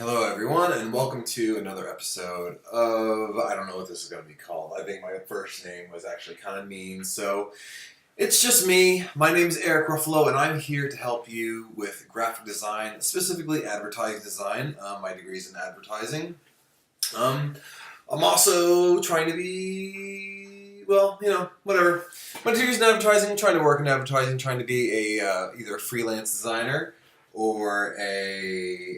Hello everyone and welcome to another episode of, I don't know what this is going to be called. I think my first name was actually kind of mean, so it's just me. My name is Eric Ruffalo and I'm here to help you with graphic design, specifically advertising design. My degree is in advertising. I'm also trying to be, well, whatever. My degree is in advertising, trying to work in advertising, trying to be either a freelance designer or a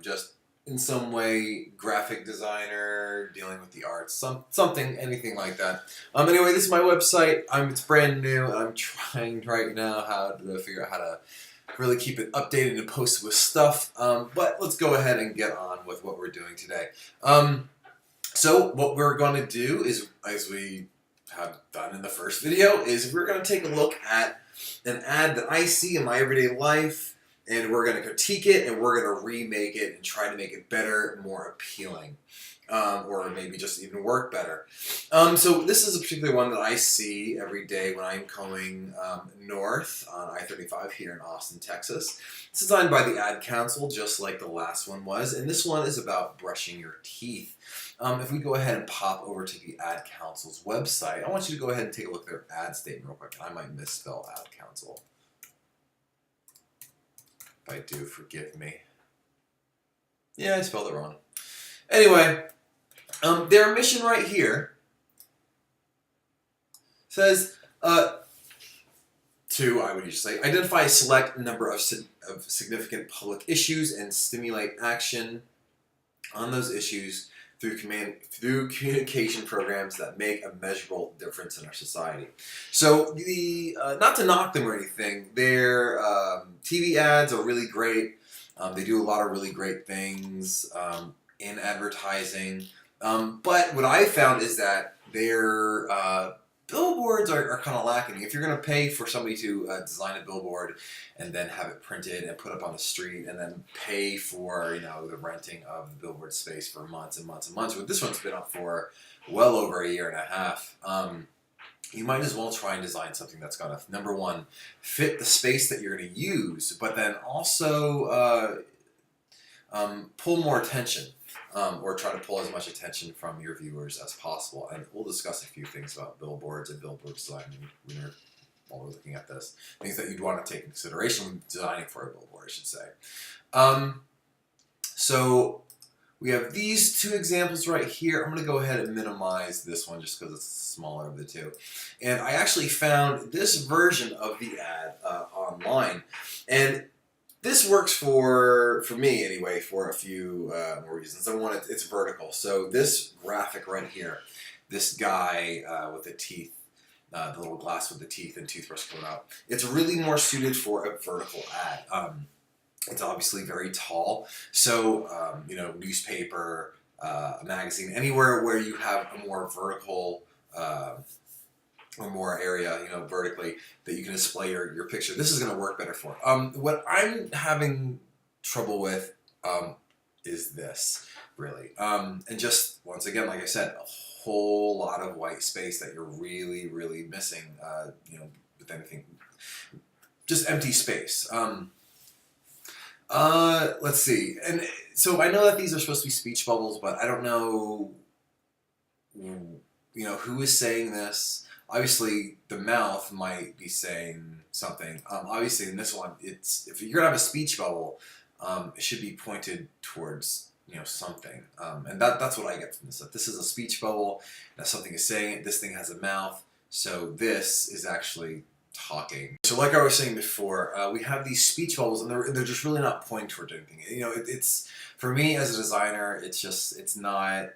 just in some way graphic designer dealing with the arts, anything like that. Anyway, this is my website. It's brand new, and I'm trying right now how to figure out how to really keep it updated and posted with stuff. But let's go ahead and get on with what we're doing today. So what we're going to do is, as we have done in the first video, is we're going to take a look at an ad that I see in my everyday life, and we're going to critique it, and we're going to remake it and try to make it better, more appealing, or maybe just even work better. So this is a particular one that I see every day when I'm going north on I-35 here in Austin, Texas. It's designed by the Ad Council, just like the last one was, and this one is about brushing your teeth. If we go ahead and pop over to the Ad Council's website, I want you to go ahead and take a look at their ad statement real quick. I might misspell Ad Council. If I do, forgive me. Yeah, I spelled it wrong. Anyway, their mission right here says I would usually say, identify a select number of significant public issues and stimulate action on those issues through communication programs that make a measurable difference in our society. So not to knock them or anything, their TV ads are really great. They do a lot of really great things in advertising. But what I found is that their billboards are kind of lacking. If you're going to pay for somebody to design a billboard and then have it printed and put up on the street and then pay for the renting of the billboard space for months and months and months, well, this one's been up for well over a year and a half. You might as well try and design something that's going to, number one, fit the space that you're going to use, but then also pull more attention. Or try to pull as much attention from your viewers as possible. And we'll discuss a few things about billboards and billboard design while we're looking at this. Things that you'd want to take into consideration when designing for a billboard, I should say. So we have these two examples right here. I'm going to go ahead and minimize this one just because it's smaller of the two. And I actually found this version of the ad online. And this works for me anyway for a few more reasons. Number one, it's vertical. So this graphic right here, this guy with the teeth, the little glass with the teeth and toothbrush coming out, it's really more suited for a vertical ad. It's obviously very tall. So, newspaper, a magazine, anywhere where you have a more vertical or more area, vertically, that you can display your picture. This is going to work better for. What I'm having trouble with is this, really. And just, once again, like I said, a whole lot of white space that you're really, really missing, with anything. Just empty space. Let's see. And so I know that these are supposed to be speech bubbles, but I don't know, who is saying this. Obviously, the mouth might be saying something. Obviously, in this one, if you're gonna have a speech bubble, it should be pointed towards something. And that's what I get from this. If this is a speech bubble, that something is saying it. This thing has a mouth, so this is actually talking. So, like I was saying before, we have these speech bubbles, and they're just really not pointing towards anything. It's for me as a designer, it's not.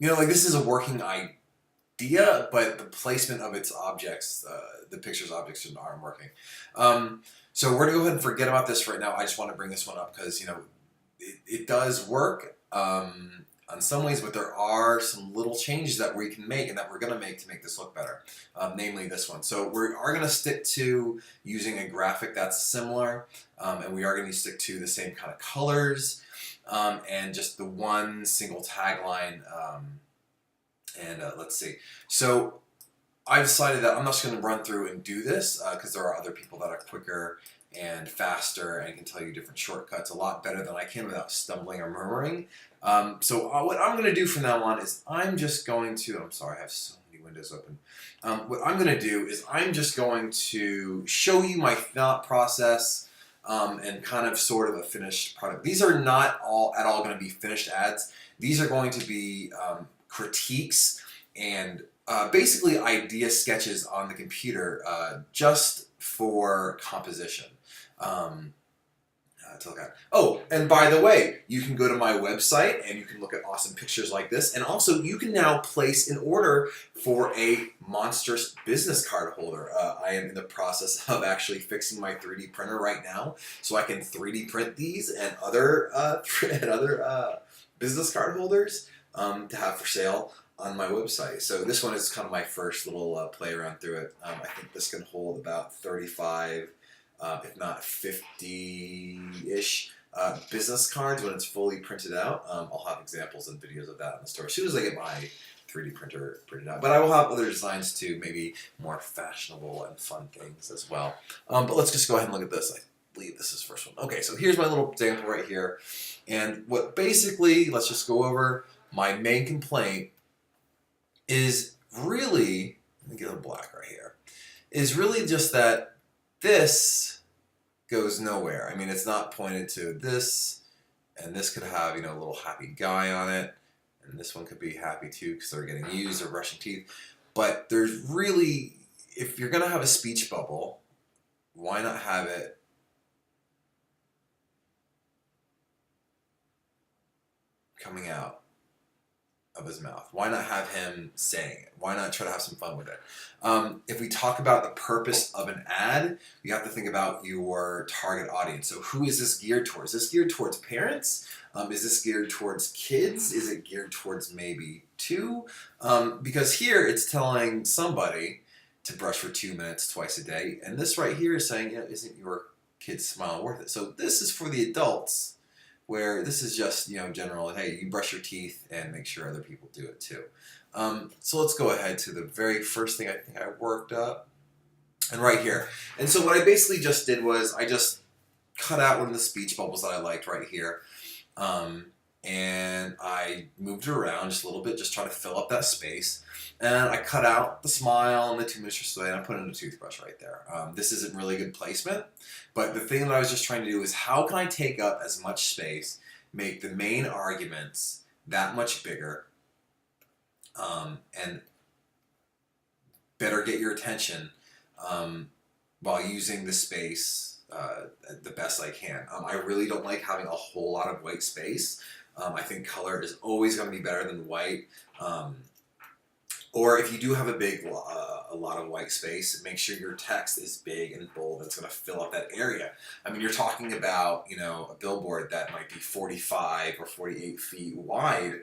Like this is a working idea, but the placement of its objects, the picture's objects aren't working. So we're going to go ahead and forget about this right now. I just want to bring this one up because, it does work on some ways, but there are some little changes that we can make and that we're going to make this look better, namely this one. So we are going to stick to using a graphic that's similar, and we are going to stick to the same kind of colors. And just the one single tagline, let's see. So I decided that I'm not just going to run through and do this because there are other people that are quicker and faster and can tell you different shortcuts a lot better than I can without stumbling or murmuring. So what I'm going to do from now on is I'm just going to, I'm sorry, I have so many windows open. What I'm going to do is I'm just going to show you my thought process and kind of sort of a finished product. These are not all at all going to be finished ads. These are going to be critiques and basically idea sketches on the computer just for composition. To look at. Oh, and by the way, you can go to my website and you can look at awesome pictures like this. And also, you can now place an order for a monstrous business card holder. I am in the process of actually fixing my 3D printer right now, so I can 3D print these and other business card holders to have for sale on my website. So this one is kind of my first little play around through it. I think this can hold about 35. If not 50-ish business cards when it's fully printed out. I'll have examples and videos of that in the store as soon as I get my 3D printer printed out. But I will have other designs too, maybe more fashionable and fun things as well. But let's just go ahead and look at this. I believe this is the first one. Okay, so here's my little example right here. And what basically, let's just go over, my main complaint is really, let me get a black right here, is really just that this goes nowhere. I mean, it's not pointed to this, and this could have, a little happy guy on it, and this one could be happy too because they're getting used or brushing teeth. But there's really, if you're going to have a speech bubble, why not have it coming out of his mouth? Why not have him saying it? Why not try to have some fun with it? If we talk about the purpose of an ad, you have to think about your target audience. So who is this geared towards? Is this geared towards parents? Is this geared towards kids? Is it geared towards maybe two? Because here it's telling somebody to brush for 2 minutes twice a day. And this right here is saying, isn't your kid's smile worth it? So this is for the adults, where this is just, general, hey, you brush your teeth and make sure other people do it too. So let's go ahead to the very first thing I think I worked up. And right here. And so what I basically just did was I just cut out one of the speech bubbles that I liked right here. And I moved it around just a little bit, just trying to fill up that space. And I cut out the smile and the 2 minutes or so, and I put in a toothbrush right there. This isn't really good placement, but the thing that I was just trying to do is how can I take up as much space, make the main arguments that much bigger, and better get your attention while using the space the best I can. I really don't like having a whole lot of white space. I think color is always going to be better than white. Or if you do have a lot of white space, make sure your text is big and bold. It's going to fill up that area. I mean, you're talking about, a billboard that might be 45 or 48 feet wide,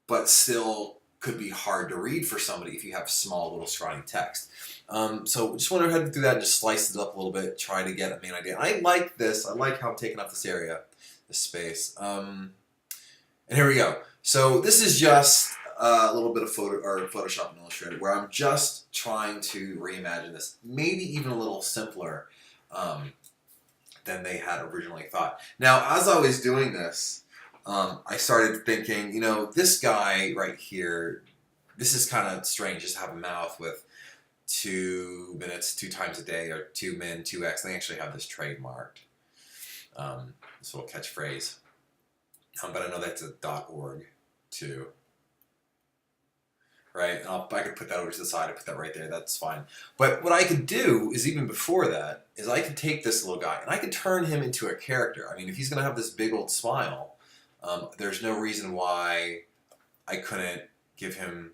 but still could be hard to read for somebody if you have small little scrawny text. So just went ahead and do that and just sliced it up a little bit, try to get a main idea. I like this. I like how I'm taking up this area, this space. And here we go. So this is just a little bit of Photoshop and Illustrator where I'm just trying to reimagine this, maybe even a little simpler than they had originally thought. Now, as I was doing this, I started thinking, this guy right here, this is kind of strange, just to have a mouth with 2 minutes, 2 times a day, or 2 min, 2x. They actually have this trademarked, this little catchphrase. But I know that's a .org too. Right? And I could put that over to the side, I put that right there, that's fine. But what I could do is, even before that, is I could take this little guy and I could turn him into a character. I mean, if he's going to have this big old smile, there's no reason why I couldn't give him,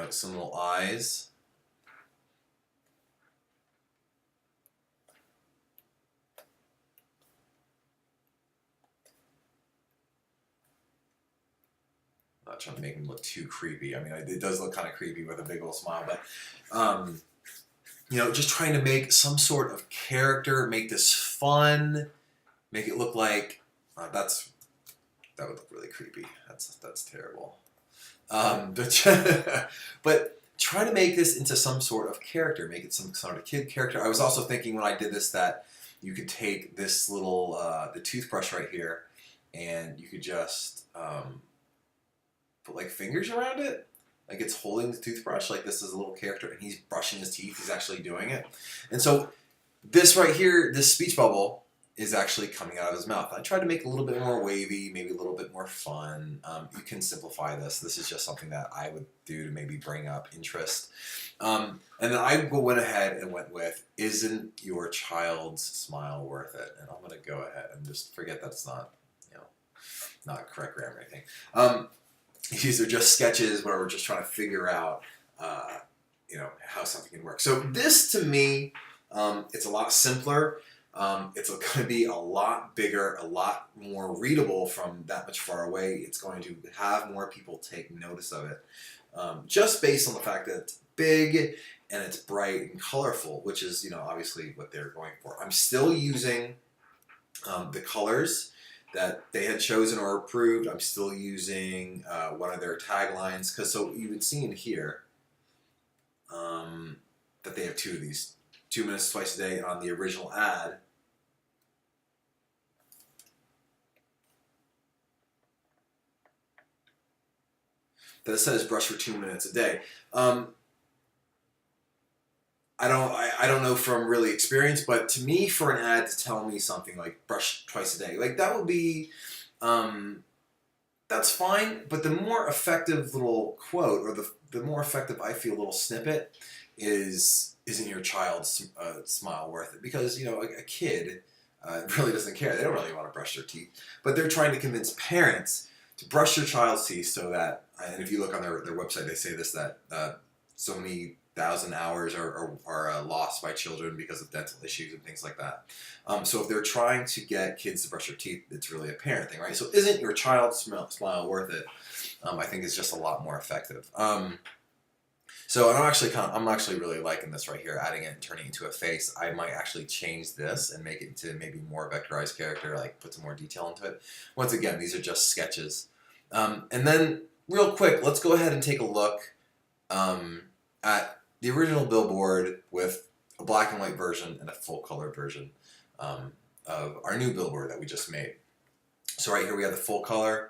some little eyes. Not trying to make him look too creepy. I mean, it does look kind of creepy with a big old smile, but just trying to make some sort of character, make this fun, make it look like that would look really creepy. That's terrible. But try to make this into some sort of character, make it some sort of kid character. I was also thinking when I did this that you could take this little, the toothbrush right here, and you could just put like fingers around it. Like it's holding the toothbrush, like this is a little character, and he's brushing his teeth, he's actually doing it. And so this right here, this speech bubble, is actually coming out of his mouth. I tried to make it a little bit more wavy, maybe a little bit more fun. You can simplify this. This is just something that I would do to maybe bring up interest. And then I went ahead and went with, isn't your child's smile worth it? And I'm going to go ahead and just forget that it's not, you know, not correct grammar or anything. These are just sketches where we're just trying to figure out, you know, how something can work. So this to me, it's a lot simpler. It's going to be a lot bigger, a lot more readable from that much far away. It's going to have more people take notice of it. Just based on the fact that it's big and it's bright and colorful, which is, you know, obviously what they're going for. I'm still using the colors that they had chosen or approved. I'm still using one of their taglines, because so you would see in here that they have two of these. 2 minutes twice a day, and on the original ad, that says brush for 2 minutes a day. I don't know from really experience, but to me, for an ad to tell me something like brush twice a day, like that would be, that's fine. But the more effective little quote, or the more effective I feel little snippet is, isn't your child's smile worth it? Because, you know, a kid really doesn't care. They don't really want to brush their teeth. But they're trying to convince parents to brush their child's teeth so that, and if you look on their website, they say this, that so many thousand hours are lost by children because of dental issues and things like that. So if they're trying to get kids to brush their teeth, it's really a parent thing, right? So isn't your child's smile worth it? I think it's just a lot more effective. So I'm actually really liking this right here, adding it and turning it into a face. I might actually change this and make it into maybe more vectorized character, like put some more detail into it. Once again, these are just sketches. And then real quick, let's go ahead and take a look at the original billboard with a black and white version and a full color version of our new billboard that we just made. So right here we have the full color.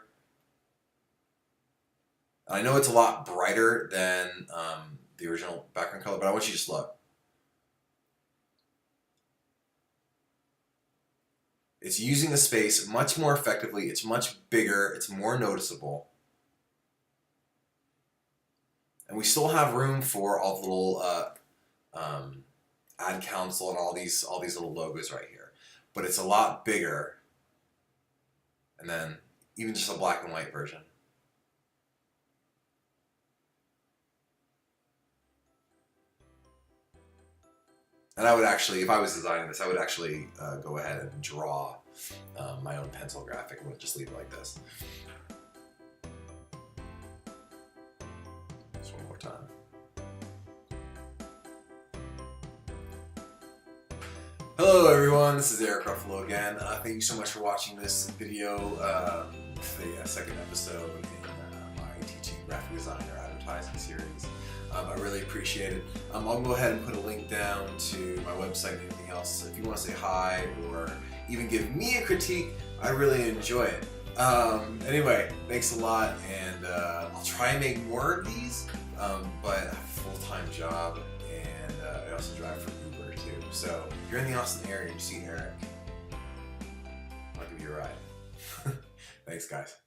I know it's a lot brighter than the original background color, but I want you to just look. It's using the space much more effectively. It's much bigger. It's more noticeable. And we still have room for all the little ad council and all these little logos right here. But it's a lot bigger. And then even just a black and white version. And I would actually, if I was designing this, I would actually go ahead and draw my own pencil graphic and just leave it like this. Just one more time. Hello everyone, this is Eric Ruffalo again. Thank you so much for watching this video, the second episode in my teaching graphic design or advertising series. I really appreciate it. I'll go ahead and put a link down to my website and anything else. If you want to say hi or even give me a critique, I really enjoy it. Anyway, thanks a lot, and I'll try and make more of these, but I have a full-time job, and I also drive for Uber too. So if you're in the Austin area and you see Eric, I'll give you a ride. Thanks guys.